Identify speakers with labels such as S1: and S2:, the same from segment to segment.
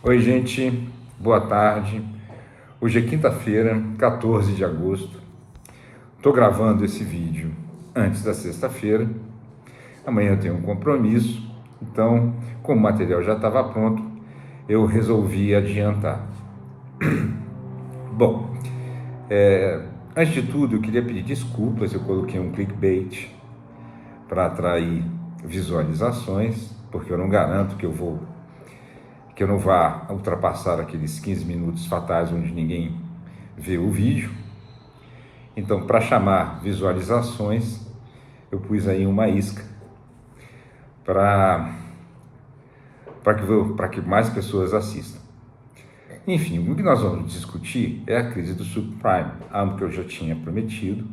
S1: Oi, gente, boa tarde. Hoje é quinta-feira, 14 de agosto. Estou gravando esse vídeo antes da sexta-feira. Amanhã eu tenho um compromisso, então, como o material já estava pronto, eu resolvi adiantar. Bom, antes de tudo, eu queria pedir desculpas. Eu coloquei um clickbait para atrair visualizações, porque eu não garanto que eu não vá ultrapassar aqueles 15 minutos fatais onde ninguém vê o vídeo. Então, para chamar visualizações, eu pus aí uma isca para que mais pessoas assistam. Enfim, o que nós vamos discutir é a crise do subprime, algo que eu já tinha prometido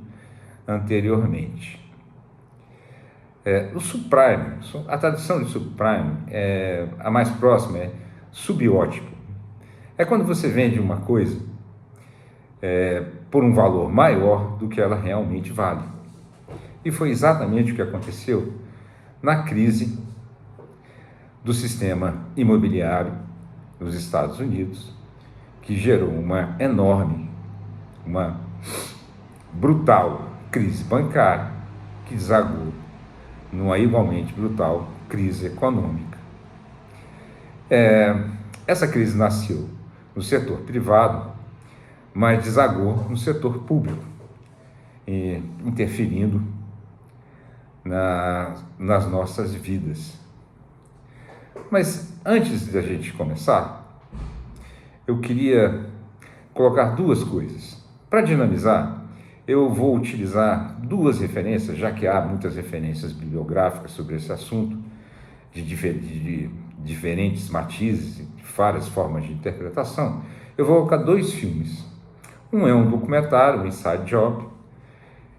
S1: anteriormente. O subprime, a tradução de subprime, a mais próxima é subótimo. É quando você vende uma coisa por um valor maior do que ela realmente vale. E foi exatamente o que aconteceu na crise do sistema imobiliário dos Estados Unidos, que gerou uma enorme, uma brutal crise bancária, que desagou numa igualmente brutal crise econômica. Essa crise nasceu no setor privado, mas desagou no setor público, interferindo nas nossas vidas. Mas antes de a gente começar, eu queria colocar duas coisas. Para dinamizar, eu vou utilizar duas referências, já que há muitas referências bibliográficas sobre esse assunto, de diferentes matizes, de várias formas de interpretação. Eu vou colocar dois filmes. Um é um documentário, o Inside Job,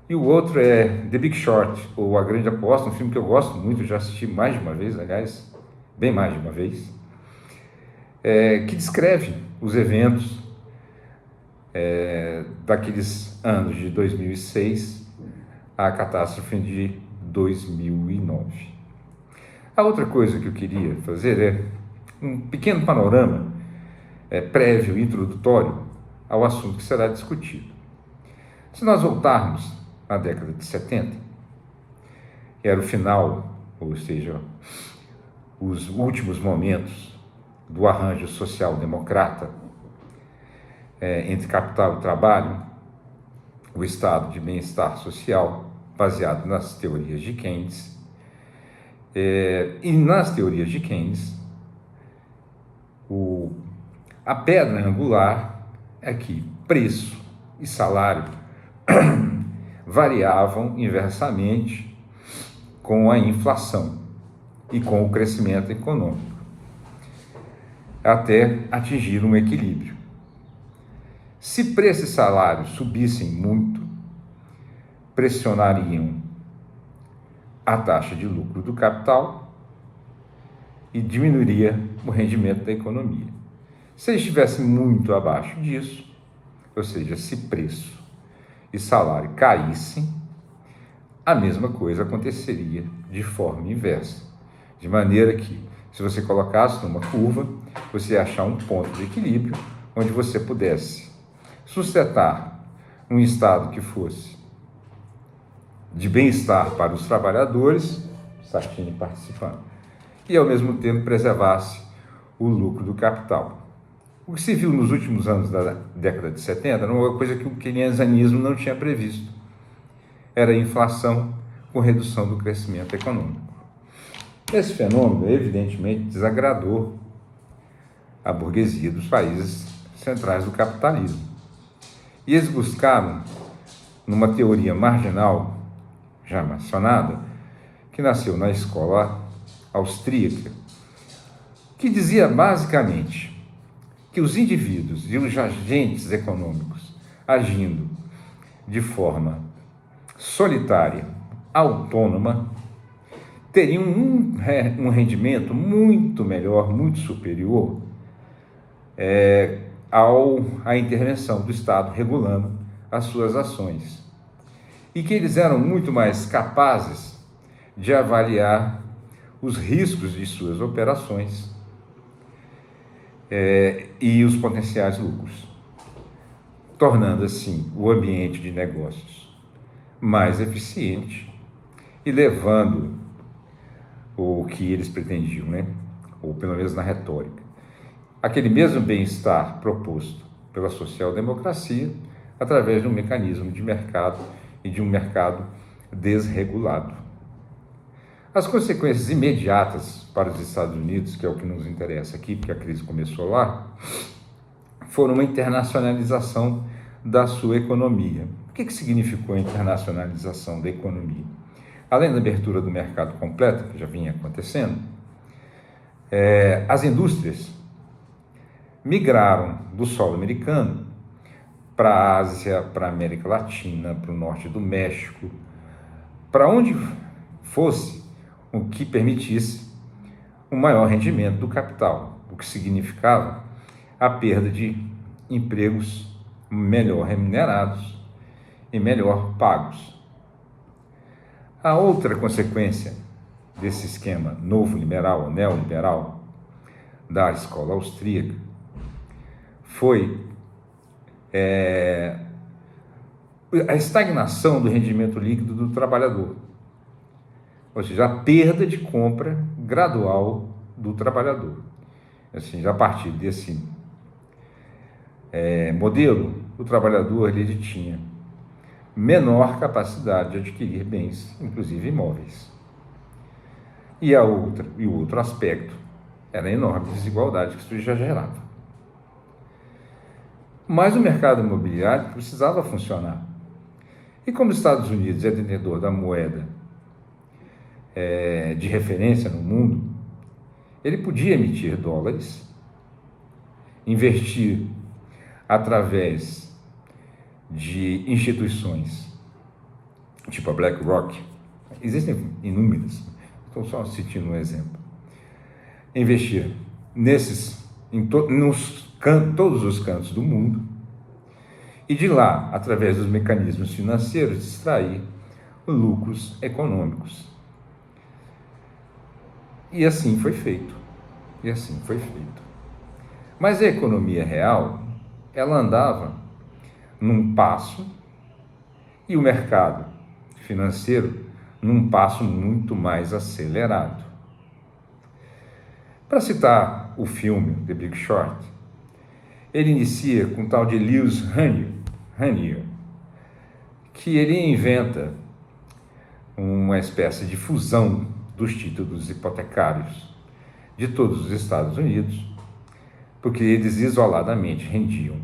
S1: e o outro é The Big Short, ou A Grande Aposta, um filme que eu gosto muito, já assisti mais de uma vez, aliás, bem mais de uma vez, que descreve os eventos daqueles anos de 2006 à catástrofe de 2009. A outra coisa que eu queria fazer é um pequeno panorama prévio, introdutório ao assunto que será discutido. Se nós voltarmos na década de 70, que era o final, ou seja, os últimos momentos do arranjo social-democrata entre capital e trabalho, o estado de bem-estar social, baseado nas teorias de Keynes. E nas teorias de Keynes, a pedra angular é que preço e salário variavam inversamente com a inflação e com o crescimento econômico, até atingir um equilíbrio. Se preço e salário subissem muito, pressionariam a taxa de lucro do capital e diminuiria o rendimento da economia. Se eles estivessem muito abaixo disso, ou seja, se preço e salário caíssem, a mesma coisa aconteceria de forma inversa. De maneira que, se você colocasse numa curva, você ia achar um ponto de equilíbrio onde você pudesse sustentar um estado que fosse de bem-estar para os trabalhadores, Sartini participando, e ao mesmo tempo preservasse o lucro do capital. O que se viu nos últimos anos da década de 70 era uma coisa que o keynesianismo não tinha previsto. Era a inflação com redução do crescimento econômico. Esse fenômeno, evidentemente, desagradou a burguesia dos países centrais do capitalismo. E eles buscaram, numa teoria marginal, já mencionada, que nasceu na escola austríaca, que dizia basicamente que os indivíduos e os agentes econômicos agindo de forma solitária, autônoma, teriam um rendimento muito melhor, muito superior à intervenção do Estado regulando as suas ações. E que eles eram muito mais capazes de avaliar os riscos de suas operações e os potenciais lucros, tornando assim o ambiente de negócios mais eficiente e levando o que eles pretendiam, né? Ou pelo menos na retórica, aquele mesmo bem-estar proposto pela social-democracia através de um mecanismo de mercado e de um mercado desregulado. As consequências imediatas para os Estados Unidos, que é o que nos interessa aqui, porque a crise começou lá, foram uma internacionalização da sua economia. O que significou a internacionalização da economia? Além da abertura do mercado completo, que já vinha acontecendo, as indústrias migraram do solo americano para a Ásia, para a América Latina, para o norte do México, para onde fosse o que permitisse um maior rendimento do capital, o que significava a perda de empregos melhor remunerados e melhor pagos. A outra consequência desse esquema novo liberal, ou neoliberal, da escola austríaca, foi a estagnação do rendimento líquido do trabalhador, ou seja, a perda de compra gradual do trabalhador. Assim, já a partir desse modelo, o trabalhador ele tinha menor capacidade de adquirir bens, inclusive imóveis. E o outro aspecto era a enorme desigualdade que isso já gerava. Mas o mercado imobiliário precisava funcionar. E como os Estados Unidos é detentor da moeda de referência no mundo, ele podia emitir dólares, investir através de instituições, tipo a BlackRock, existem inúmeras, estou só citando um exemplo, investir todos os cantos do mundo e de lá, através dos mecanismos financeiros, extrair lucros econômicos. E assim foi feito. Mas a economia real, ela andava num passo e o mercado financeiro num passo muito mais acelerado. Para citar o filme The Big Short, ele inicia com o tal de Lewis Hanier, que ele inventa uma espécie de fusão dos títulos hipotecários de todos os Estados Unidos, porque eles isoladamente rendiam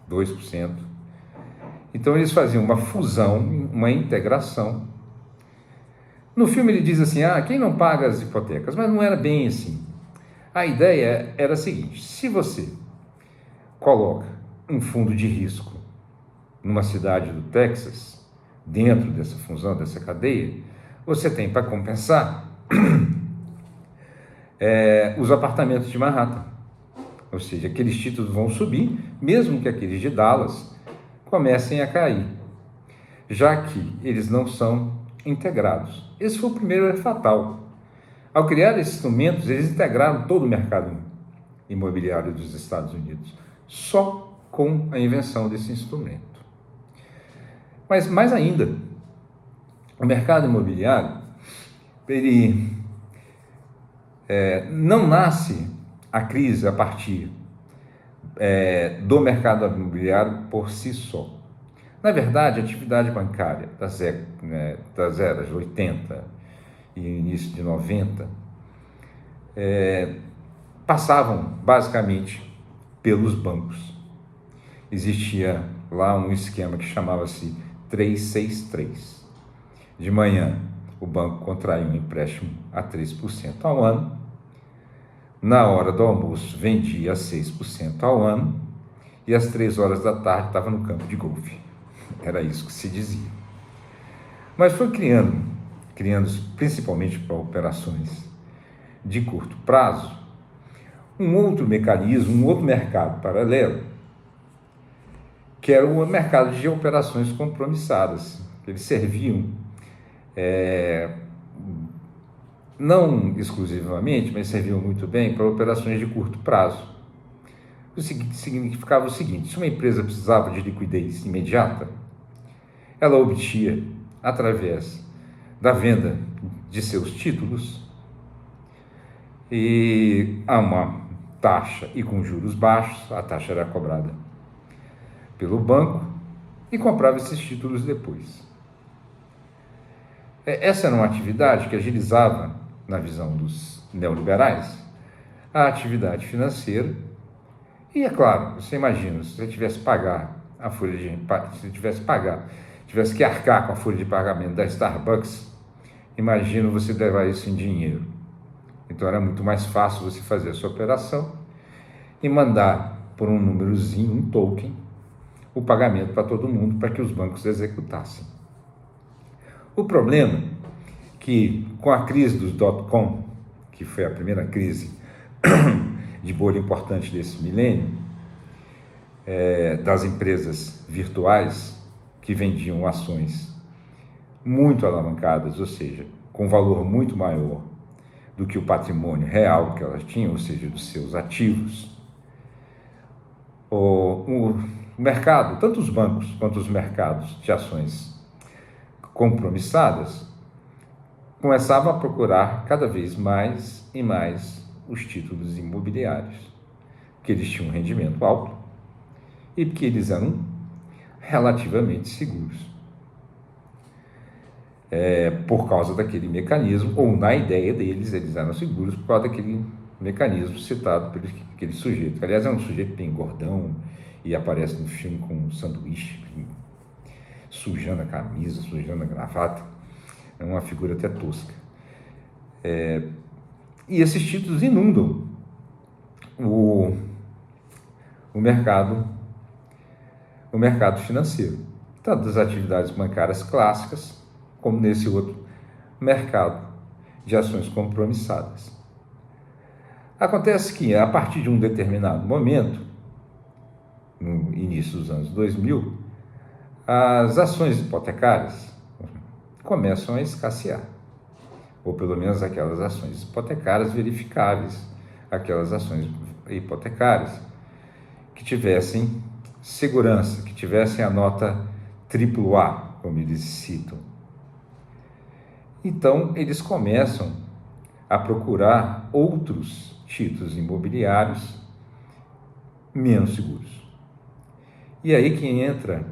S1: 2%. Então eles faziam uma fusão, uma integração. No filme ele diz assim, quem não paga as hipotecas? Mas não era bem assim. A ideia era a seguinte, se você coloca um fundo de risco numa cidade do Texas, dentro dessa fusão, dessa cadeia, você tem para compensar os apartamentos de Manhattan. Ou seja, aqueles títulos vão subir, mesmo que aqueles de Dallas comecem a cair, já que eles não são integrados. Esse foi o primeiro erro fatal. Ao criar esses instrumentos, eles integraram todo o mercado imobiliário dos Estados Unidos, só com a invenção desse instrumento. Mas mais ainda, o mercado imobiliário, ele não nasce a crise a partir do mercado imobiliário por si só. Na verdade, a atividade bancária das eras 80 e início de 90 passavam basicamente pelos bancos. Existia lá um esquema que chamava-se 363. De manhã, o banco contraía um empréstimo a 3% ao ano. Na hora do almoço, vendia a 6% ao ano. E às 3 horas da tarde estava no campo de golfe. Era isso que se dizia. Mas foi criando principalmente para operações de curto prazo, um outro mecanismo, um outro mercado paralelo, que era o mercado de operações compromissadas. Eles serviam, não exclusivamente, mas serviam muito bem para operações de curto prazo. significava o seguinte: se uma empresa precisava de liquidez imediata, ela obtinha através da venda de seus títulos e a uma taxa e com juros baixos. A taxa era cobrada pelo banco e comprava esses títulos depois. Essa era uma atividade que agilizava, na visão dos neoliberais, a atividade financeira. E é claro, você imagina, se você tivesse tivesse que arcar com a folha de pagamento da Starbucks, imagina você levar isso em dinheiro. Então era muito mais fácil você fazer essa operação e mandar por um númerozinho, um token, o pagamento para todo mundo, para que os bancos executassem. O problema é que, com a crise dos dot-com, que foi a primeira crise de bolha importante desse milênio, das empresas virtuais que vendiam ações muito alavancadas, ou seja, com valor muito maior do que o patrimônio real que elas tinham, ou seja, dos seus ativos. O mercado, tanto os bancos quanto os mercados de ações compromissadas, começavam a procurar cada vez mais e mais os títulos imobiliários, porque eles tinham um rendimento alto e porque eles eram relativamente seguros. Por causa daquele mecanismo, ou na ideia deles, eles eram seguros por causa daquele mecanismo citado por aquele sujeito. Aliás, é um sujeito bem gordão e aparece no filme com um sanduíche, sujando a camisa, sujando a gravata. É uma figura até tosca. E esses títulos inundam o mercado financeiro, tanto das atividades bancárias clássicas, como nesse outro mercado de ações compromissadas. Acontece que, a partir de um determinado momento, no início dos anos 2000, as ações hipotecárias começam a escassear, ou pelo menos aquelas ações hipotecárias verificáveis, aquelas ações hipotecárias que tivessem segurança, que tivessem a nota AAA, como eles citam. Então, eles começam a procurar outros títulos imobiliários menos seguros. E aí que entra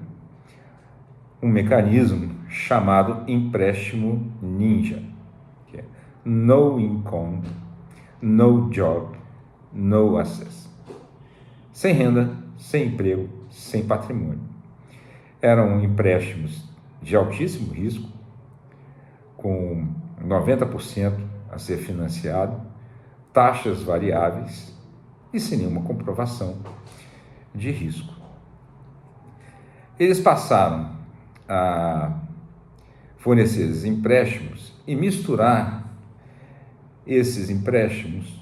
S1: um mecanismo chamado empréstimo ninja, que é no income, no job, no access. Sem renda, sem emprego, sem patrimônio. Eram empréstimos de altíssimo risco, com 90% a ser financiado, taxas variáveis e sem nenhuma comprovação de risco. Eles passaram a fornecer esses empréstimos e misturar esses empréstimos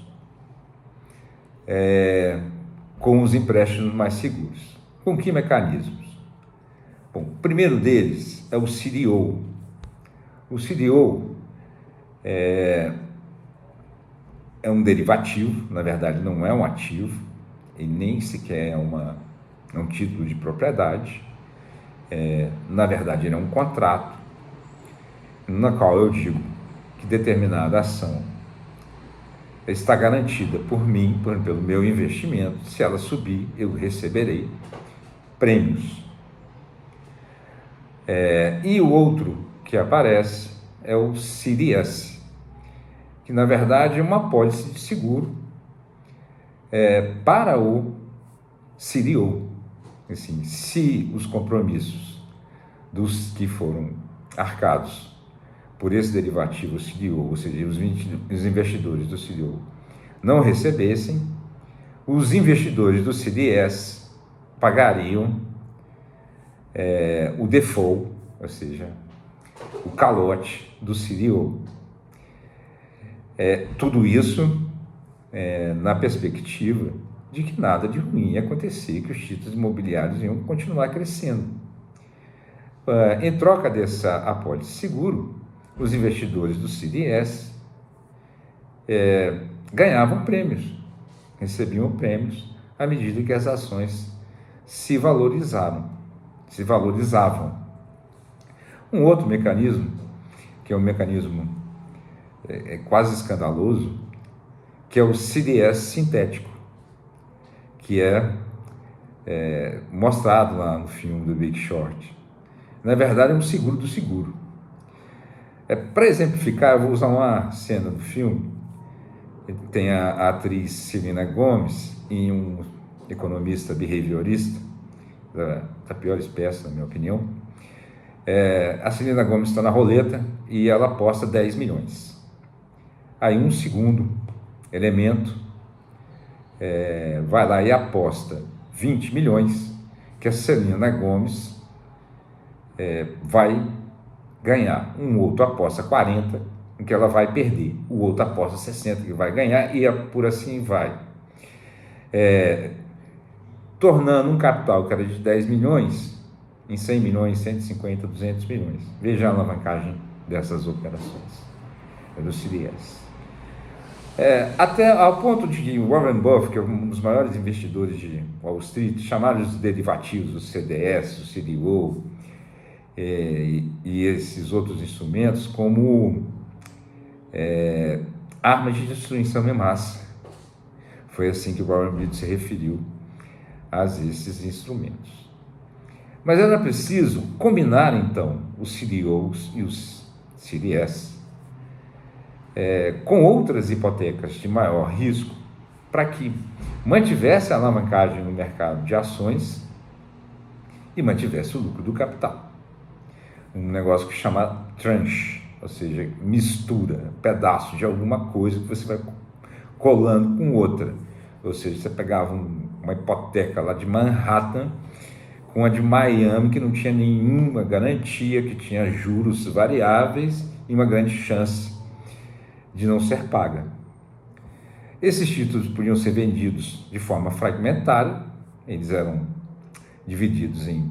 S1: com os empréstimos mais seguros. Com que mecanismos? Bom, o primeiro deles é o CDO. O CDO é um derivativo, na verdade não é um ativo, e nem sequer é um título de propriedade. Na verdade, ele é um contrato, na qual eu digo que determinada ação está garantida por mim, pelo meu investimento. Se ela subir, eu receberei prêmios. E o outro que aparece é o CDS, que na verdade é uma apólice de seguro para o CDO. Assim, se os compromissos dos que foram arcados por esse derivativo CDO, ou seja, os investidores do CDO, não recebessem, os investidores do CDS pagariam o default, ou seja, o calote do CDO. Tudo isso na perspectiva de que nada de ruim ia acontecer, que os títulos imobiliários iam continuar crescendo. Em troca dessa apólice seguro, os investidores do CDS ganhavam prêmios, recebiam prêmios à medida que as ações se valorizavam. Um outro mecanismo, que é um mecanismo quase escandaloso, que é o CDS sintético, que é mostrado lá no filme do Big Short. Na verdade, é um seguro do seguro. Para exemplificar, eu vou usar uma cena do filme. Tem a atriz Selena Gomez e um economista behaviorista, da pior espécie, na minha opinião. A Selena Gomez está na roleta e ela aposta 10 milhões. Aí um segundo elemento vai lá e aposta 20 milhões, que a Selena Gomez vai ganhar. Um outro aposta 40, em que ela vai perder. O outro aposta 60, que vai ganhar, e por assim vai. Tornando um capital que era de 10 milhões em 100 milhões, 150, 200 milhões. Veja a alavancagem dessas operações, do CDS. Até ao ponto de Warren Buffett, que é um dos maiores investidores de Wall Street, chamar os derivativos, os CDS, o CDO, e esses outros instrumentos como armas de destruição em massa. Foi assim que o Warren Buffett se referiu a esses instrumentos. Mas era preciso combinar, então, os CDOs e os CDS com outras hipotecas de maior risco para que mantivesse a alavancagem no mercado de ações e mantivesse o lucro do capital. Um negócio que chama tranche, ou seja, mistura, pedaço de alguma coisa que você vai colando com outra. Ou seja, você pegava uma hipoteca lá de Manhattan com a de Miami, que não tinha nenhuma garantia, que tinha juros variáveis e uma grande chance de não ser paga. Esses títulos podiam ser vendidos de forma fragmentária, eles eram divididos em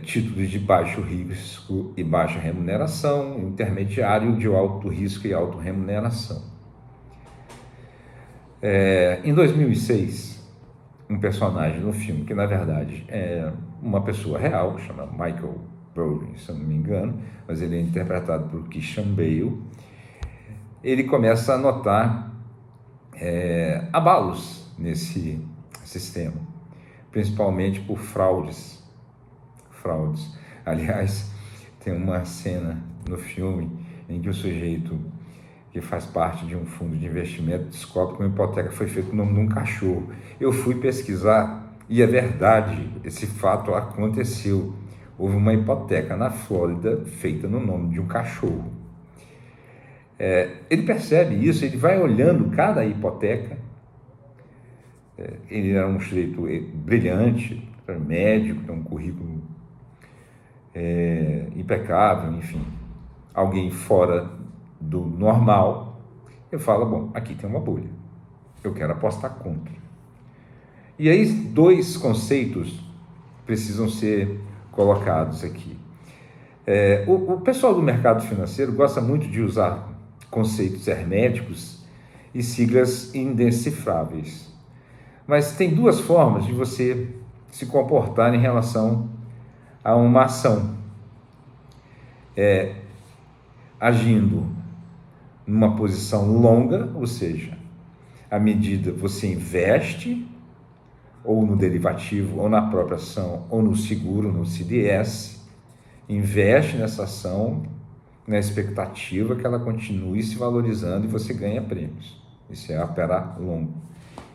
S1: títulos de baixo risco e baixa remuneração, intermediário de alto risco e alta remuneração. Em 2006, um personagem no filme, que na verdade é uma pessoa real, chama Michael Burry, se eu não me engano, mas ele é interpretado por Christian Bale, ele começa a notar abalos nesse sistema, principalmente por fraudes. Aliás, tem uma cena no filme em que o sujeito que faz parte de um fundo de investimento descobre que uma hipoteca foi feita no nome de um cachorro. Eu fui pesquisar e é verdade, esse fato aconteceu. Houve uma hipoteca na Flórida feita no nome de um cachorro. Ele percebe isso, ele vai olhando cada hipoteca. Ele era um sujeito brilhante, era médico, tem um currículo impecável, enfim, alguém fora do normal. Eu falo, bom, aqui tem uma bolha, eu quero apostar contra. E aí 2 conceitos precisam ser colocados aqui. O pessoal do mercado financeiro gosta muito de usar conceitos herméticos e siglas indecifráveis. Mas tem 2 formas de você se comportar em relação a uma ação. Agindo numa posição longa, ou seja, à medida você investe ou no derivativo, ou na própria ação, ou no seguro, no CDS, investe nessa ação na expectativa que ela continue se valorizando e você ganha prêmios. Isso é operar longo.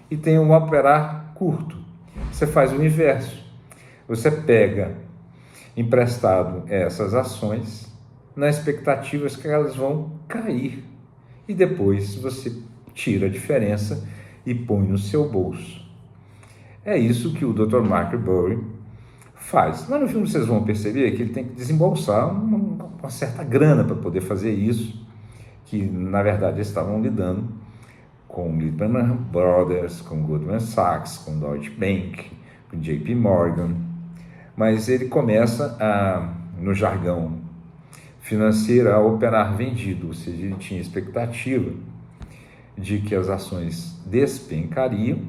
S1: E tem um operar curto. Você faz o inverso. Você pega emprestado essas ações na expectativa que elas vão cair. E depois você tira a diferença e põe no seu bolso. É isso que o Dr. Mark Burry faz. Lá no filme vocês vão perceber que ele tem que desembolsar uma certa grana para poder fazer isso, que na verdade eles estavam lidando com Lehman Brothers, com Goldman Sachs, com Deutsche Bank, com JP Morgan, mas ele começa no jargão financeiro, a operar vendido, ou seja, ele tinha expectativa de que as ações despencariam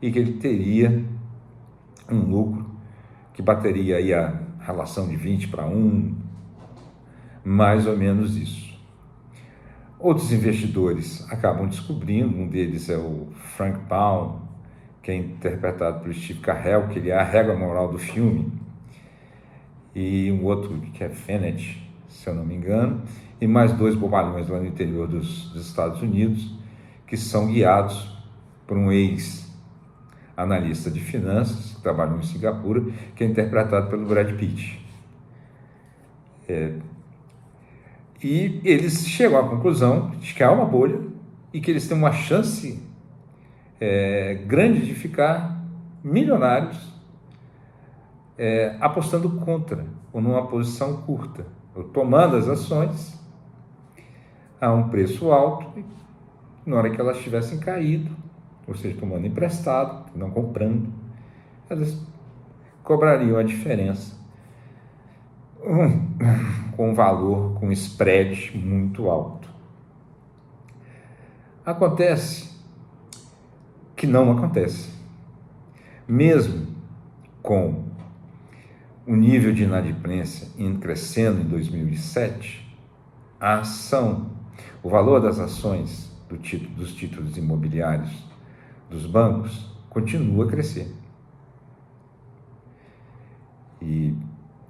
S1: e que ele teria um lucro que bateria aí a relação de 20-1, mais ou menos isso. Outros investidores acabam descobrindo, um deles é o Frank Baum, que é interpretado por Steve Carell, que ele é a régua moral do filme, e um outro que é Fennett, se eu não me engano, e mais 2 bobalhões lá no interior dos Estados Unidos, que são guiados por um ex-analista de finanças, que trabalhou em Singapura, que é interpretado pelo Brad Pitt. E eles chegam à conclusão de que há uma bolha e que eles têm uma chance grande de ficar milionários apostando contra ou numa posição curta, ou tomando as ações a um preço alto, e na hora que elas tivessem caído, ou seja, tomando emprestado, não comprando, elas cobrariam a diferença com um valor, com um spread muito alto. Acontece que não acontece. Mesmo com o nível de inadimplência indo crescendo em 2007, a ação, o valor das ações dos títulos imobiliários dos bancos continua a crescer. E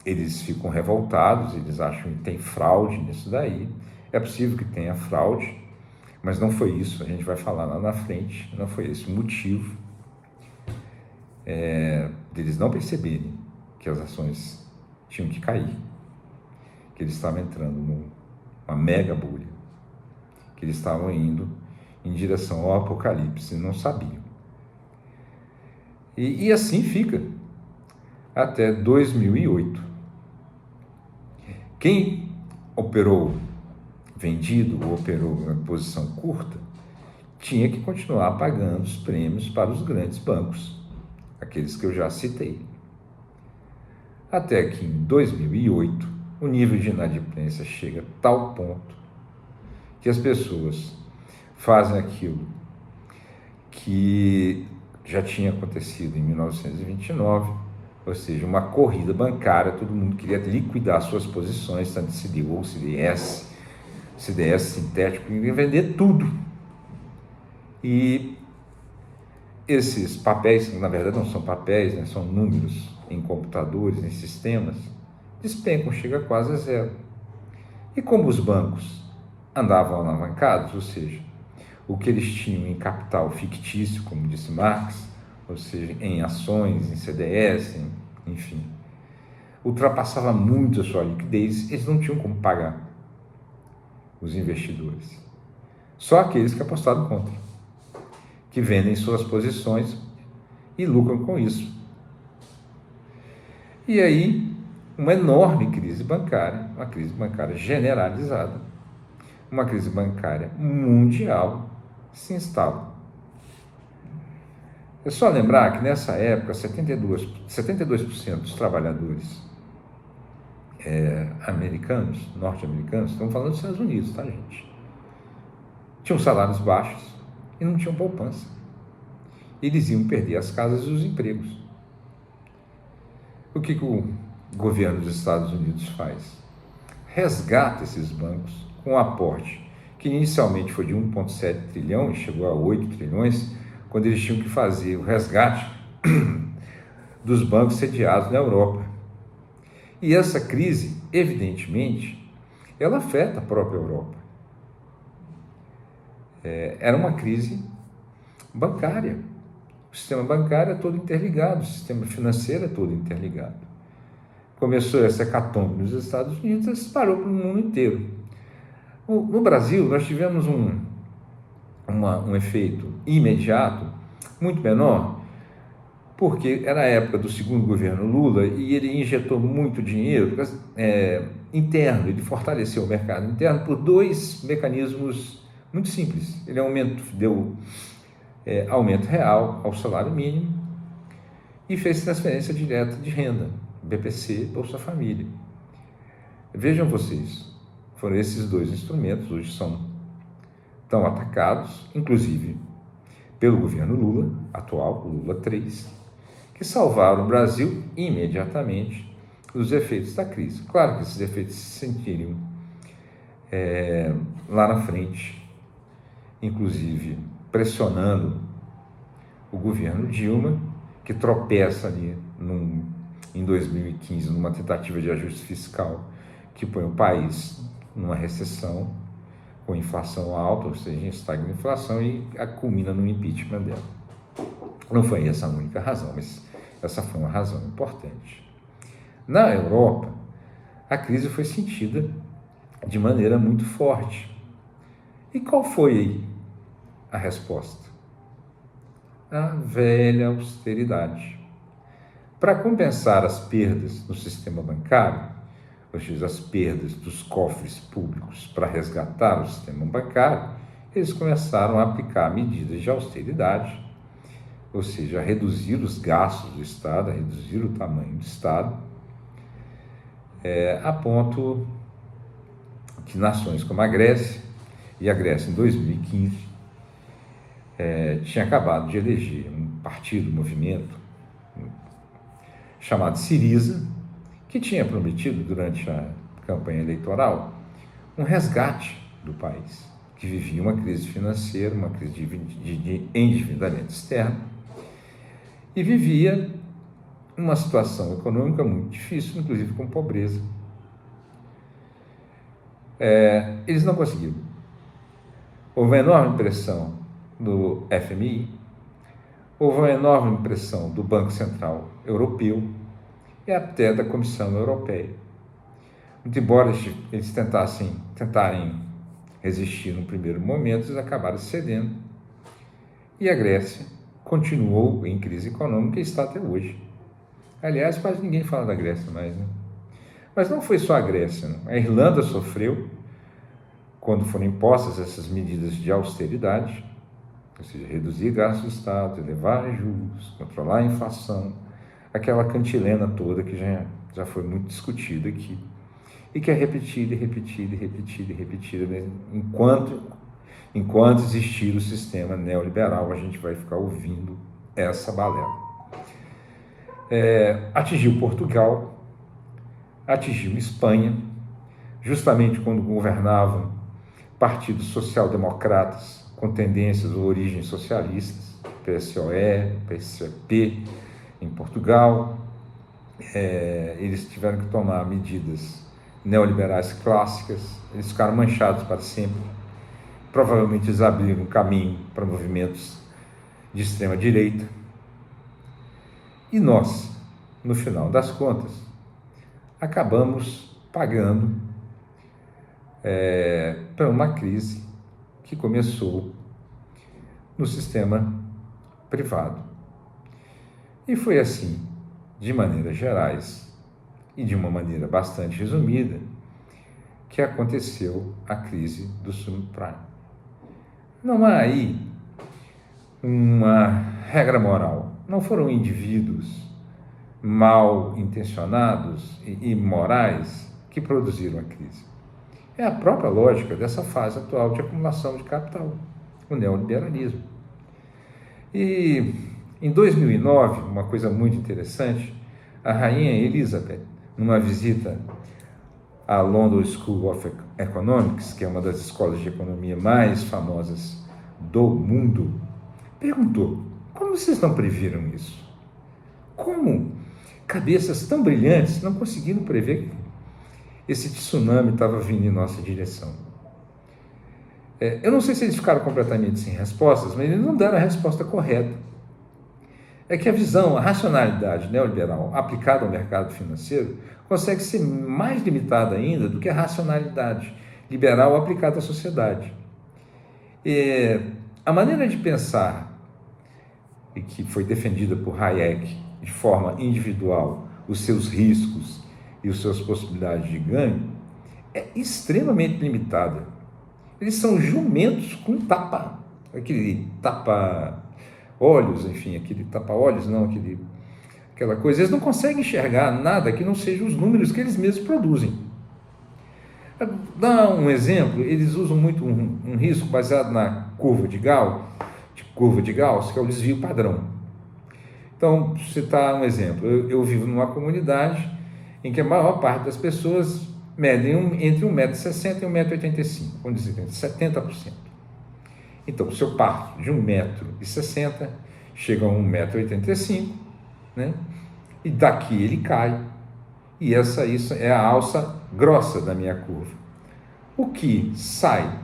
S1: eles ficam revoltados, eles acham que tem fraude nisso daí. É possível que tenha fraude, mas não foi isso, a gente vai falar lá na frente, não foi esse o motivo deles não perceberem que as ações tinham que cair, que eles estavam entrando numa mega bolha, que eles estavam indo em direção ao apocalipse e não sabiam. E assim fica até 2008. Quem operou vendido ou operou em posição curta tinha que continuar pagando os prêmios para os grandes bancos, aqueles que eu já citei. Até que em 2008 o nível de inadimplência chega a tal ponto que as pessoas fazem aquilo que já tinha acontecido em 1929, ou seja, uma corrida bancária, todo mundo queria liquidar suas posições, tanto CDO, CDS sintético, queria vender tudo. E esses papéis, que na verdade não são papéis, né, são números em computadores, em sistemas, despencam, chega quase a zero. E como os bancos andavam alavancados, ou seja, o que eles tinham em capital fictício, como disse Marx, ou seja, em ações, em CDS, enfim, ultrapassava muito a sua liquidez, eles não tinham como pagar os investidores. Só aqueles que apostaram contra, que vendem suas posições e lucram com isso. E aí, uma enorme crise bancária, uma crise bancária generalizada, uma crise bancária mundial se instala. É só lembrar que nessa época 72% dos trabalhadores americanos, norte-americanos, estamos falando dos Estados Unidos, tá, gente? Tinham salários baixos e não tinham poupança. Eles iam perder as casas e os empregos. O que o governo dos Estados Unidos faz? Resgata esses bancos com um aporte que inicialmente foi de 1,7 trilhão e chegou a 8 trilhões, quando eles tinham que fazer o resgate dos bancos sediados na Europa. E essa crise, evidentemente, ela afeta a própria Europa. Era uma crise bancária. O sistema bancário é todo interligado, o sistema financeiro é todo interligado. Começou essa hecatombe nos Estados Unidos e se espalhou para o mundo inteiro. No Brasil, nós tivemos um efeito imediato, muito menor, porque era a época do segundo governo Lula e ele injetou muito dinheiro interno, ele fortaleceu o mercado interno por 2 mecanismos muito simples. Ele deu aumento real ao salário mínimo e fez transferência direta de renda, BPC, Bolsa Família. Vejam vocês, foram esses 2 instrumentos, hoje estão atacados, inclusive pelo governo Lula, atual, Lula 3, que salvaram o Brasil imediatamente dos efeitos da crise. Claro que esses efeitos se sentiriam lá na frente, inclusive pressionando o governo Dilma, que tropeça ali em 2015 numa tentativa de ajuste fiscal que põe o país numa recessão com inflação alta, ou seja, estagna a inflação e culmina no impeachment dela. Não foi essa a única razão, mas essa foi uma razão importante. Na Europa, a crise foi sentida de maneira muito forte. E qual foi a resposta? A velha austeridade. Para compensar as perdas no sistema bancário, ou seja, as perdas dos cofres públicos para resgatar o sistema bancário, eles começaram a aplicar medidas de austeridade, ou seja, a reduzir os gastos do Estado, a reduzir o tamanho do Estado, a ponto que nações como a Grécia, e a Grécia em 2015, tinha acabado de eleger um partido, um movimento, chamado Syriza, que tinha prometido durante a campanha eleitoral um resgate do país, que vivia uma crise financeira, uma crise de endividamento externo, e vivia uma situação econômica muito difícil, inclusive com pobreza. Eles não conseguiram. Houve uma enorme pressão do FMI, houve uma enorme pressão do Banco Central Europeu e até da Comissão Europeia. Muito embora eles tentarem resistir no primeiro momento, eles acabaram cedendo. E a Grécia continuou em crise econômica e está até hoje. Aliás, quase ninguém fala da Grécia mais, né? Mas não foi só a Grécia, não. A Irlanda sofreu quando foram impostas essas medidas de austeridade, ou seja, reduzir gastos do Estado, elevar juros, controlar a inflação, aquela cantilena toda que já foi muito discutida aqui, e que é repetida, né? Enquanto existir o sistema neoliberal, a gente vai ficar ouvindo essa balela. Atingiu Portugal, atingiu Espanha, justamente quando governavam partidos social-democratas com tendências ou origens socialistas, PSOE, PSP, em Portugal. Eles tiveram que tomar medidas neoliberais clássicas, eles ficaram manchados para sempre. Provavelmente eles abriram caminho para movimentos de extrema-direita. E nós, no final das contas, acabamos pagando por uma crise que começou no sistema privado. E foi assim, de maneiras gerais e de uma maneira bastante resumida, que aconteceu a crise do subprime. Não há aí uma regra moral. Não foram indivíduos mal intencionados e imorais que produziram a crise. É a própria lógica dessa fase atual de acumulação de capital, o neoliberalismo. E em 2009, uma coisa muito interessante, a rainha Elizabeth, numa visita à London School of Economics, que é uma das escolas de economia mais famosas do mundo, perguntou: como vocês não previram isso? Como cabeças tão brilhantes não conseguiram prever que esse tsunami estava vindo em nossa direção? Eu não sei se eles ficaram completamente sem respostas, mas eles não deram a resposta correta. É que a visão, a racionalidade neoliberal aplicada ao mercado financeiro consegue ser mais limitada ainda do que a racionalidade liberal aplicada à sociedade. A maneira de pensar, e que foi defendida por Hayek de forma individual, os seus riscos e as suas possibilidades de ganho, é extremamente limitada. Eles são jumentos com aquele tapa-olhos, enfim, aquele tapa-olhos, não, aquela coisa. Eles não conseguem enxergar nada que não sejam os números que eles mesmos produzem. Dá um exemplo, eles usam muito um risco baseado na curva de Gauss, curva de Gauss, que é o desvio padrão. Então, vou citar um exemplo. Eu vivo numa comunidade em que a maior parte das pessoas medem entre 1,60 m e 1,85 m, vamos dizer, 70%. Então, se eu parto de 1,60 m, chega a 1,85 m, né? E daqui ele cai, e isso é a alça grossa da minha curva. O que sai,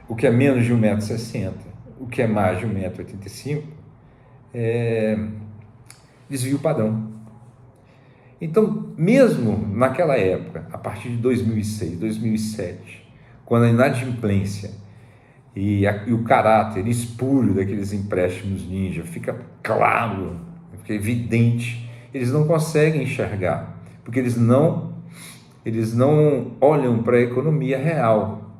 S1: o que é menos de 1,60 m, o que é mais de 1,85 m, é desvio padrão. Então, mesmo naquela época, a partir de 2006, 2007, quando a inadimplência e o caráter espúrio daqueles empréstimos ninja fica claro, fica evidente, eles não conseguem enxergar, porque eles não olham para a economia real.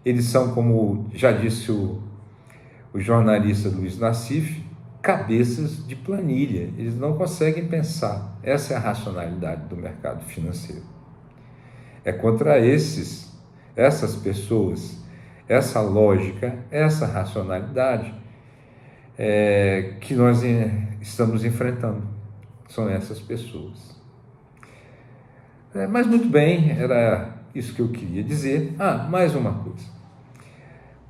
S1: Eles são, como já disse o jornalista Luiz Nassif, cabeças de planilha. Eles não conseguem pensar. Essa é a racionalidade do mercado financeiro. É contra essas pessoas, essa lógica, essa racionalidade que nós estamos enfrentando. São essas pessoas. Mas muito bem, era isso que eu queria dizer. Mais uma coisa.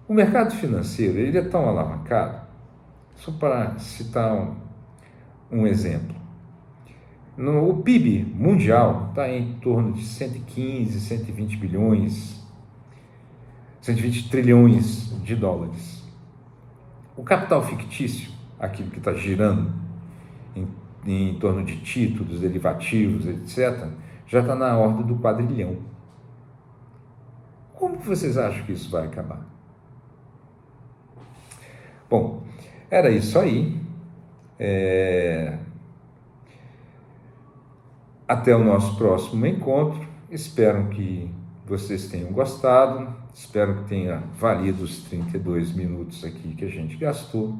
S1: O mercado financeiro, ele é tão alavancado, só para citar um exemplo. O PIB mundial está em torno de 115, 120 bilhões, 120 trilhões de dólares. O capital fictício, aquilo que está girando em torno de títulos, derivativos, etc., já está na ordem do quadrilhão. Como vocês acham que isso vai acabar? Bom, era isso aí. Até o nosso próximo encontro. Espero que vocês tenham gostado. Espero que tenha valido os 32 minutos aqui que a gente gastou.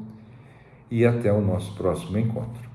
S1: E até o nosso próximo encontro.